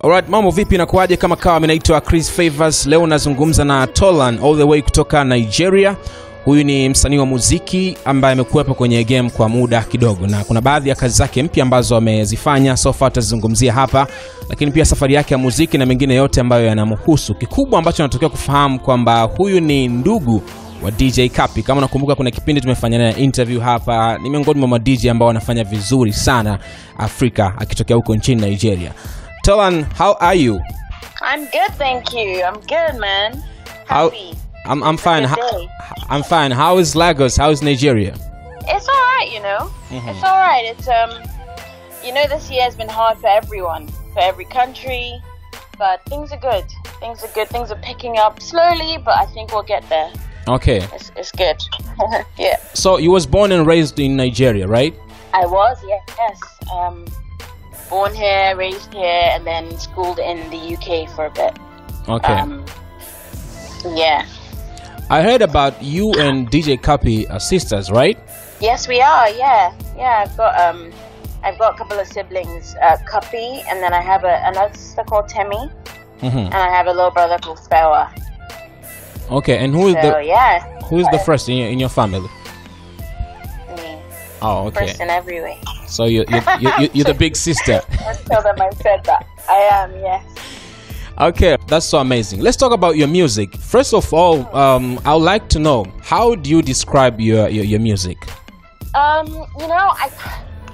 Alright, mambo vipi na kuaje kama kawa, mimi naitwa Chris Favors. Leo nazungumza na Tolan all the way kutoka Nigeria. Huyu ni msanii wa muziki ambaye amekuwepo kwenye game kwa muda kidogo, na kuna baadhi ya kazi zake mpya ambazo amezifanya so far tutazungumzia hapa, lakini pia safari yake ya muziki na mengine yote ambayo yanamhusu. Kikubwa ambacho natokea kufahamu kwamba huyu ni ndugu wa DJ-CUPPY. Kama unakumbuka kuna kipindi tumefanya naye interview hapa, ni miongoni mwa DJ ambao wanafanya vizuri sana Afrika akitokea huko nchini Nigeria. Tolan, how are you? I'm good, thank you. I'm good, man. Happy. I'm fine. I'm fine. How is Lagos? How is Nigeria? It's all right, you know. It's all right. It's you know, this year has been hard for everyone, for every country, but things are good. Things are good. Things are picking up slowly, but I think we'll get there. Okay. It's good. Yeah. So you was born and raised in Nigeria, right? I was, yes. Born here, raised here, and then schooled in the UK for a bit. Okay. Yeah. I heard about you and DJ-CUPPY are sisters, right? Yes, we are. Yeah. I've got a couple of siblings, CUPPY, and then I have another sister called Temi, and I have a little brother called Fewa. Okay, and who is the first in your family? Me. Oh, okay. First in every way. So you're the big sister. Let's tell them I said that. I am, yes. Okay, that's so amazing. Let's talk about your music. First of all, I would like to know, how do you describe your music? You know,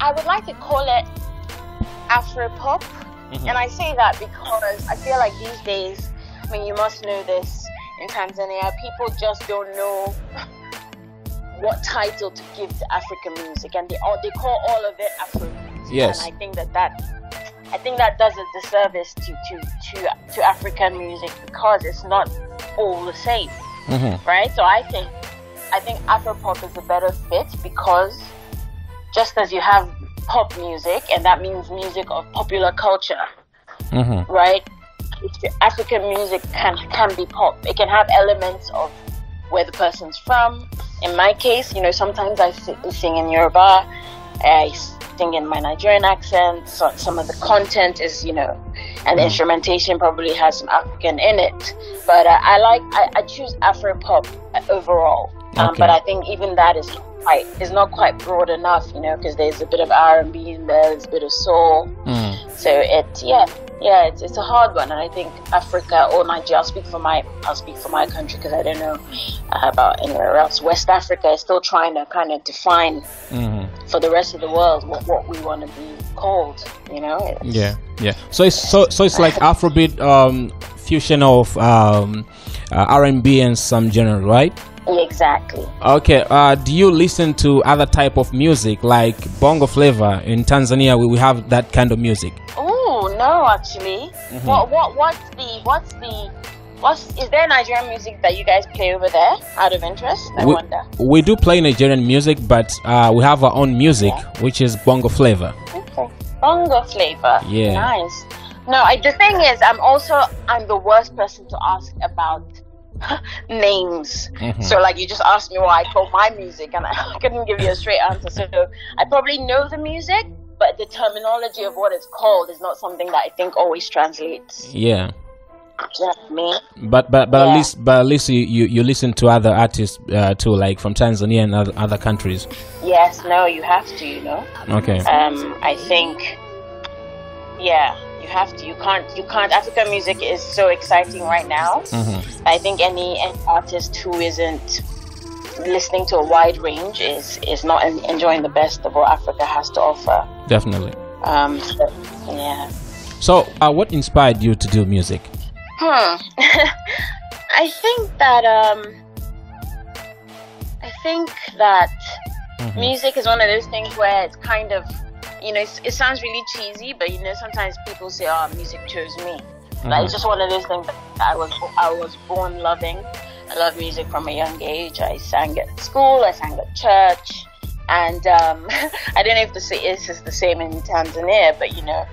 I would like to call it Afro-pop, and I say that because I feel like these days, I mean, you must know this, in Tanzania, people just don't know what title to give to African music, and they call all of it Afro music. Yes. And I think that does a disservice to African music because it's not all the same, right? So I think Afro-pop is a better fit because just as you have pop music, and that means music of popular culture, right? African music can be pop. It can have elements of where the person's from. In my case, you know, sometimes I sing in Yoruba, I sing in my Nigerian accent. So some of the content is, you know, and the instrumentation probably has some African in it. But I choose Afro-pop overall. Okay. But I think even that is not quite broad enough, you know, because there's a bit of R&B in there, there's a bit of soul. So it's a hard one, and I think Africa or Nigeria. I'll speak for my country because I don't know about anywhere else. West Africa is still trying to kind of define for the rest of the world what we want to be called. You know? Yeah. So it's like Afrobeat fusion of R&B and some genre, right? Exactly. Okay. Do you listen to other type of music like bongo flavor? In Tanzania, we have that kind of music. Oh no, actually. Is there Nigerian music that you guys play over there? Out of interest, I wonder. We do play Nigerian music, but we have our own music, which is bongo flavor. Okay, bongo flavor. Yeah. Nice. No, the thing is, I'm the worst person to ask about names. So like you just asked me why I call my music, and I couldn't give you a straight answer. So I probably know the music, but the terminology of what it's called is not something that I think always translates. Yeah. You know what I mean? But at least you listen to other artists too, like from Tanzania and other countries. Yes, no, you have to, you know. Okay. I think, yeah, you have to. You can't. African music is so exciting right now. I think any artist who isn't listening to a wide range is not enjoying the best of what Africa has to offer. Definitely. Yeah. So, what inspired you to do music? I think that music is one of those things where it's kind of, you know, it sounds really cheesy, but you know, sometimes people say, "Oh, music chose me." Like, it's just one of those things that I was born loving. I love music from a young age. I sang at school, I sang at church, and I don't know if this is the same in Tanzania, but you know,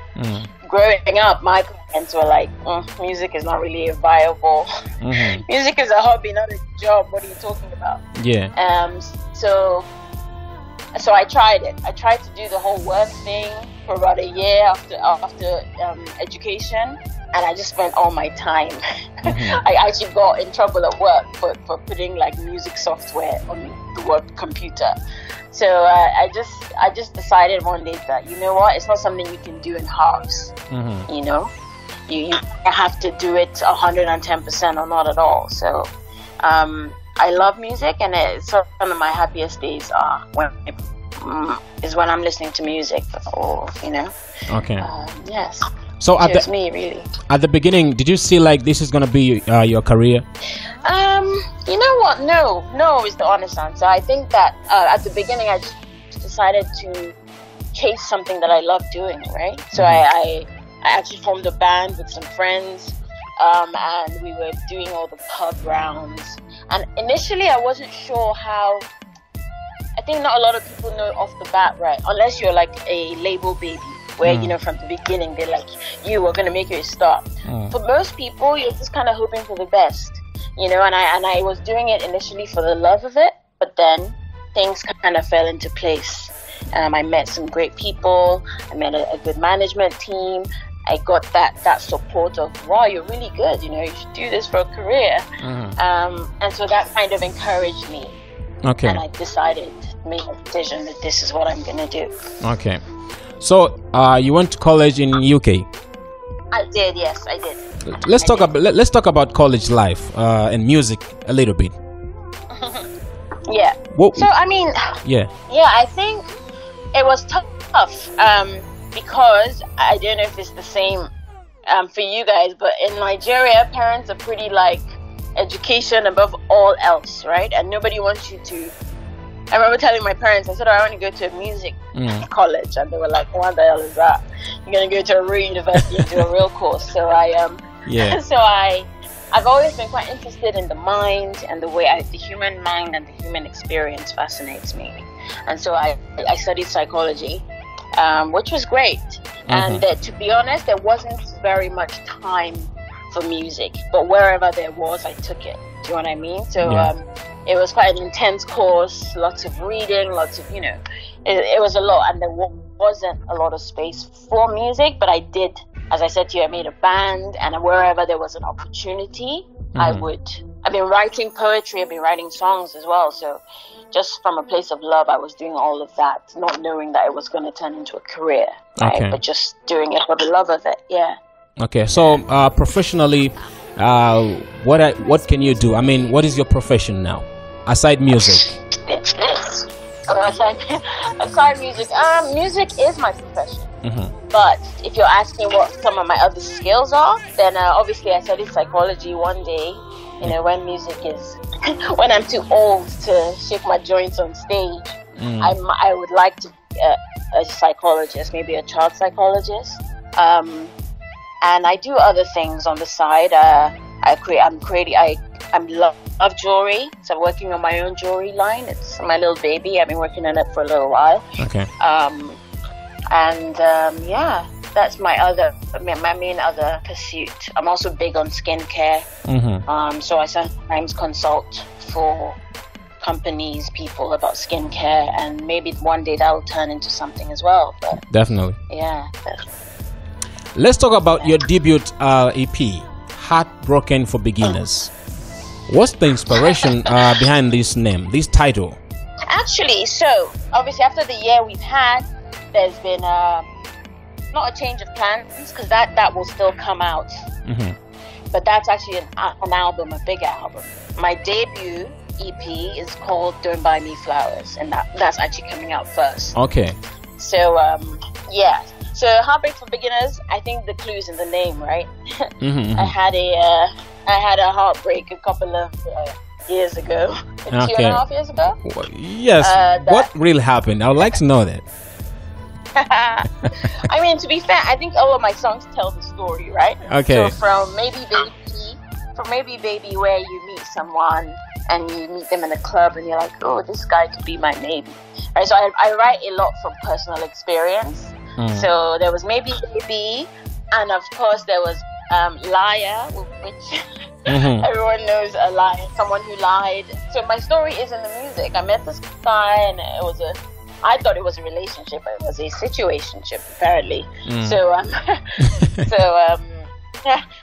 growing up, my parents were like, music is not really a viable. Music is a hobby, not a job. What are you talking about? Yeah. So So I tried it. I tried to do the whole work thing for about a year after education, and I just spent all my time. I actually got in trouble at work for putting like music software on the work computer. So I just decided one day that, you know what, it's not something you can do in halves. You know, you have to do it 110% or not at all. So I love music, and it's one of my happiest days are when I'm listening to music, or you know. Okay. Yes. So at me really. At the beginning, did you see like this is gonna be your career? You know what? No is the honest answer. I think that at the beginning I just decided to chase something that I love doing, right? So I actually formed a band with some friends, and we were doing all the pub rounds. And initially I wasn't sure how. I think not a lot of people know off the bat, right? Unless you're like a label baby, where you know from the beginning they're like, you are gonna make it a star. For most people, you're just kind of hoping for the best, you know. And I was doing it initially for the love of it, but then things kind of fell into place. I met some great people. I met a good management team. I got that support of, wow, you're really good, you know, you should do this for a career. And so that kind of encouraged me. Okay. And I decided, made a decision that this is what I'm gonna do. Okay. So you went to college in UK? I did, yes, I did. Let's talk about college life and music a little bit. Yeah. So I mean, yeah, I think it was tough. Because I don't know if it's the same for you guys, but in Nigeria, parents are pretty like education above all else, right? And nobody wants you to. I remember telling my parents, I said, I want to go to a music college, and they were like, "What the hell is that? You're gonna go to a real university and do a real course?" So I've always been quite interested in the mind and the way the human mind and the human experience fascinates me, and so I studied psychology. Which was great. And to be honest, there wasn't very much time for music, but wherever there was, I took it. Do you know what I mean? So it was quite an intense course, lots of reading, lots of, you know, it was a lot, and there wasn't a lot of space for music, but I did, as I said to you, I made a band, and wherever there was an opportunity, I've been writing poetry, I've been writing songs as well, so just from a place of love, I was doing all of that, not knowing that it was going to turn into a career, right? But just doing it for the love of it, yeah. Okay, so professionally, what can you do? I mean, what is your profession now, aside music? Aside music, music is my profession. But if you're asking what some of my other skills are, then obviously I studied psychology one day. You know, when music is, when I'm too old to shake my joints on stage, I would like to be a psychologist, maybe a child psychologist. And I do other things on the side. I love jewelry, so I'm working on my own jewelry line. It's my little baby. I've been working on it for a little while. Okay. Yeah, that's my main other pursuit. I'm also big on skincare. So I sometimes consult for companies, people about skincare, and maybe one day that will turn into something as well. But definitely. Yeah. Let's talk about your debut EP, Heartbroken for Beginners. What's the inspiration behind this name, this title? Actually, so obviously after the year we've had, there's been not a change of plans, because that will still come out. But that's actually an album, a bigger album. My debut EP is called Don't Buy Me Flowers, and that's actually coming out first. Okay. So yeah. So Heartbreak for Beginners, I think the clue's in the name, right? I had a heartbreak a couple of years ago, 2.5 years ago. Yes. What really happened? I would like to know that. I mean, to be fair, I think all of my songs tell the story, right? Okay. So from Maybe Baby, where you meet someone and you meet them in a club and you're like, oh, this guy could be my maybe. Right. So I write a lot from personal experience. So there was Maybe Baby, and of course there was Liar, which everyone knows a liar, someone who lied. So my story is in the music. I met this guy, and it was I thought it was a relationship, but it was a situationship apparently. So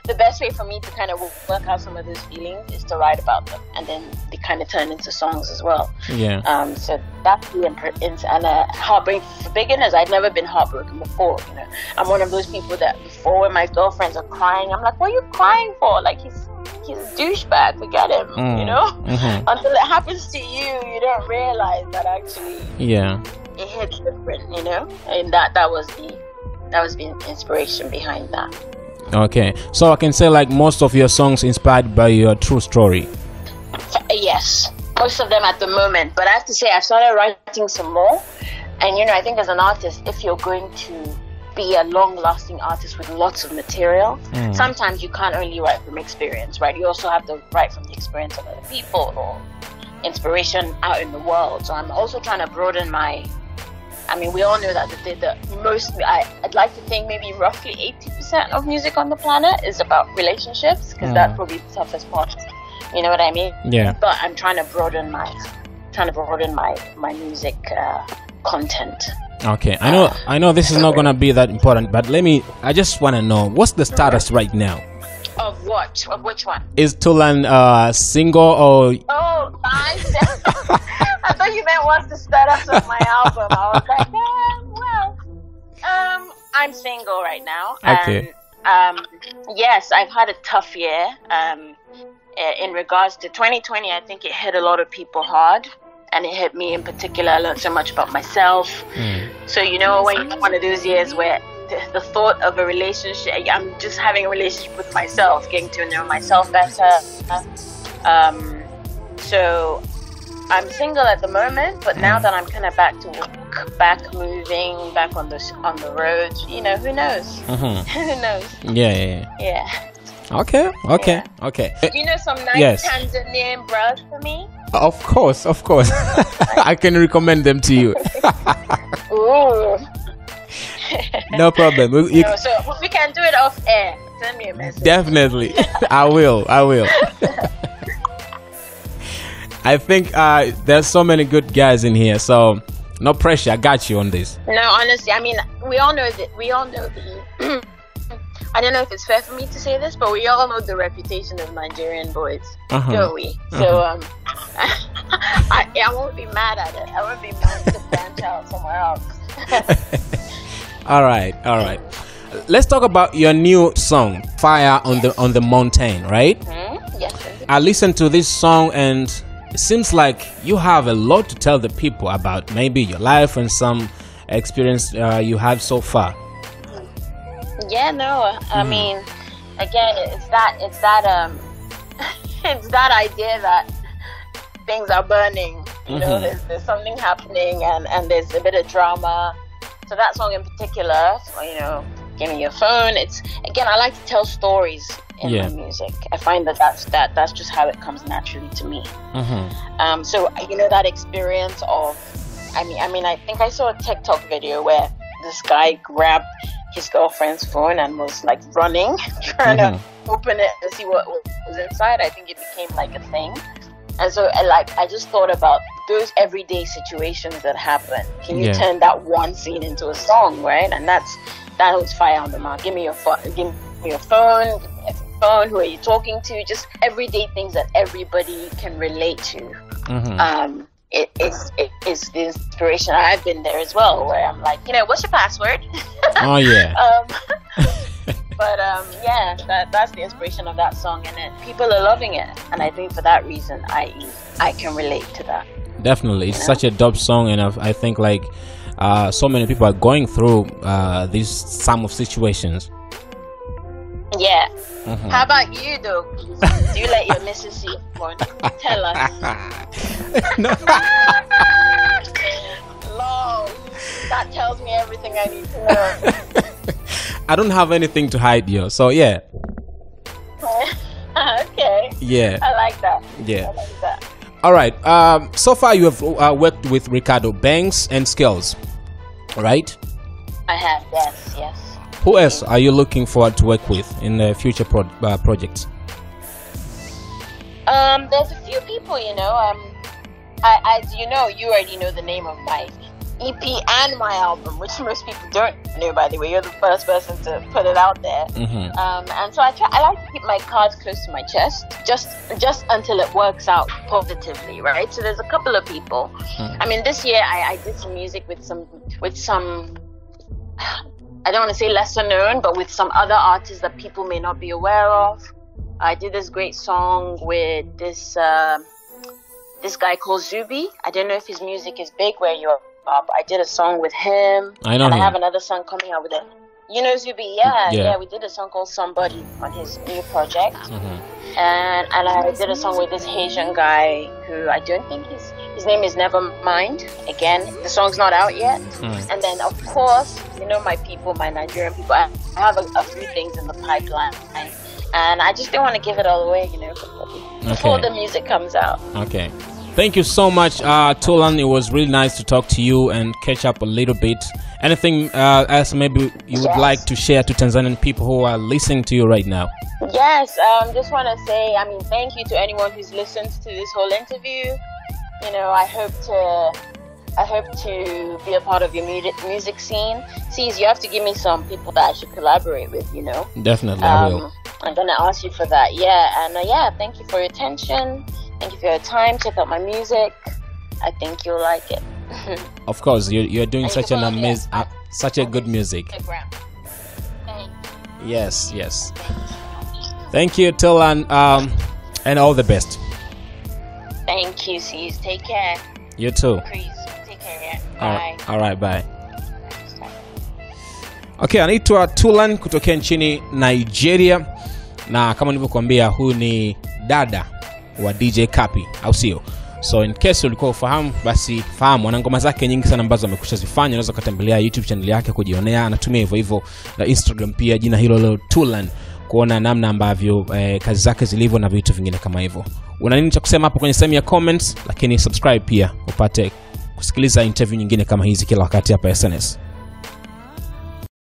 the best way for me to kind of work out some of those feelings is to write about them, and then they kind of turn into songs as well. So that's the and heartbreak for beginners. I'd never been heartbroken before. You know, I'm one of those people that before, when my girlfriends are crying, I'm like, what are you crying for? Like, he's a douchebag, forget him. You know, until it happens to you, you don't realize that actually it hits different. You know, and that was the inspiration behind that. Okay, so I can say like most of your songs inspired by your true story. Yes, most of them at the moment, but I have to say I've started writing some more. And you know, I think as an artist, if you're going to be a long-lasting artist with lots of material, sometimes you can't only write from experience, right? You also have to write from the experience of other people or inspiration out in the world. So I'm also trying to broaden my, I mean, we all know that I'd like to think maybe roughly 80% of music on the planet is about relationships, because that's probably the toughest part. You know what I mean? Yeah. But I'm trying to broaden my music content. Okay, I know this is not gonna be that important, but I just want to know, what's the status right now? Of what? Of which one? Is Tolan single or? Oh, nice. I thought you meant what's the status of my album. I was like, I'm single right now. Okay. And, yes, I've had a tough year. In regards to 2020, I think it hit a lot of people hard, and it hit me in particular. I learned so much about myself. So you know, when you're one of those years where the thought of a relationship, I'm just having a relationship with myself, getting to know myself better. So I'm single at the moment, but now that I'm kind of back to work, back moving, back on the road, you know, who knows? Who knows? Yeah. Okay. Do you know some nice Tanzanian bras for me? Of course. I can recommend them to you. Ooh. No problem. So we can do it off air. Send me a message. Definitely. I will. I think there's so many good guys in here, so no pressure. I got you on this. No, honestly, I mean, we all know the I don't know if it's fair for me to say this, but we all know the reputation of Nigerian boys, don't we? So I won't be mad at it. I won't be mad to branch out somewhere else. All right. Let's talk about your new song, "Fire on the Mountain," right? Yes. I listened to this song, and it seems like you have a lot to tell the people about maybe your life and some experience you had so far. Yeah, no, I mean, again, it's that it's that idea that things are burning. You know, there's something happening, and there's a bit of drama. So that song in particular, you know, "Give Me Your Phone." It's, again, I like to tell stories in my music. I find that's just how it comes naturally to me. So you know, that experience of, I mean, I think I saw a TikTok video where this guy grabbed his girlfriend's phone and was like running, trying to open it to see what was inside. I think it became like a thing. And so I just thought about those everyday situations that happen. Can you turn that one scene into a song, right? And that was Fire on the Mountain. Give me your phone. Give me your phone. Who are you talking to? Just everyday things that everybody can relate to. It's the inspiration. I've been there as well, where I'm like, you know, what's your password? Oh yeah. But that's the inspiration of that song, and people are loving it, and I think for that reason I can relate to that. Definitely, it's such a dope song, and I think like so many people are going through these some of situations. Yeah. How about you though? Do you let your missus see your phone? Tell us. No. Lord, that tells me everything I need to know. I don't have anything to hide, yo. So yeah. Okay. Yeah. I like that. Yeah. I like that. All right. So far you have worked with Ricardo Banks and Skills, right? I have. Yes. Who else are you looking forward to work with in the future projects? There's a few people, you know. As you know, you already know the name of my EP and my album, which most people don't know, by the way. You're the first person to put it out there. And so I like to keep my cards close to my chest, just until it works out positively, right? So there's a couple of people. I mean, this year I did some music with some I don't want to say lesser known, but with some other artists that people may not be aware of. I did this great song with this guy called Zubi. I don't know if his music is big where you are, but I did a song with him. I know him. I have another song coming out with him. You know Zubi? Yeah. We did a song called Somebody on his new project. And I did a song with this Haitian guy who I don't think his name is Nevermind. Again, the song's not out yet. And then, of course, you know my people, my Nigerian people. I have a few things in the pipeline. And I just don't want to give it all away, you know, before the music comes out. Okay. Thank you so much, Tolan. It was really nice to talk to you and catch up a little bit. Anything else maybe you would like to share to Tanzanian people who are listening to you right now? Yes, just want to say, I mean, thank you to anyone who's listened to this whole interview. You know, I hope to be a part of your music scene. See, you have to give me some people that I should collaborate with, you know. Definitely, I will. I'm gonna ask you for that. Yeah, and thank you for your attention. Thank you for your time. Check out my music. I think you'll like it. Of course, you're doing such an amazing, such a good music. Yes. Thank you, Tolan, and all the best. Thank you, sis. Take care. You too. Please, take care. Bye. All right, bye. Okay, anaitwa Tolan kutokea nchini Nigeria, na kama nilivyokuambia huyu ni dada wa DJ-CUPPY, au sio? So in case ulikuwa ufahamu, basi fahamu ana ngoma zake nyingi sana ambazo amekwisha zifanya. Unaweza kutembelea YouTube channel yake kujionea. Anatumia hivyo na Instagram pia jina hilo Tolan, kuona namna ambavyo kazi zake zilivyo na vitu vingine kama hivyo. Una nini cha kusema hapo kwenye sehemu ya comments? Lakini subscribe pia upate kusikiliza interview nyingine kama hizi kila wakati hapa SNS.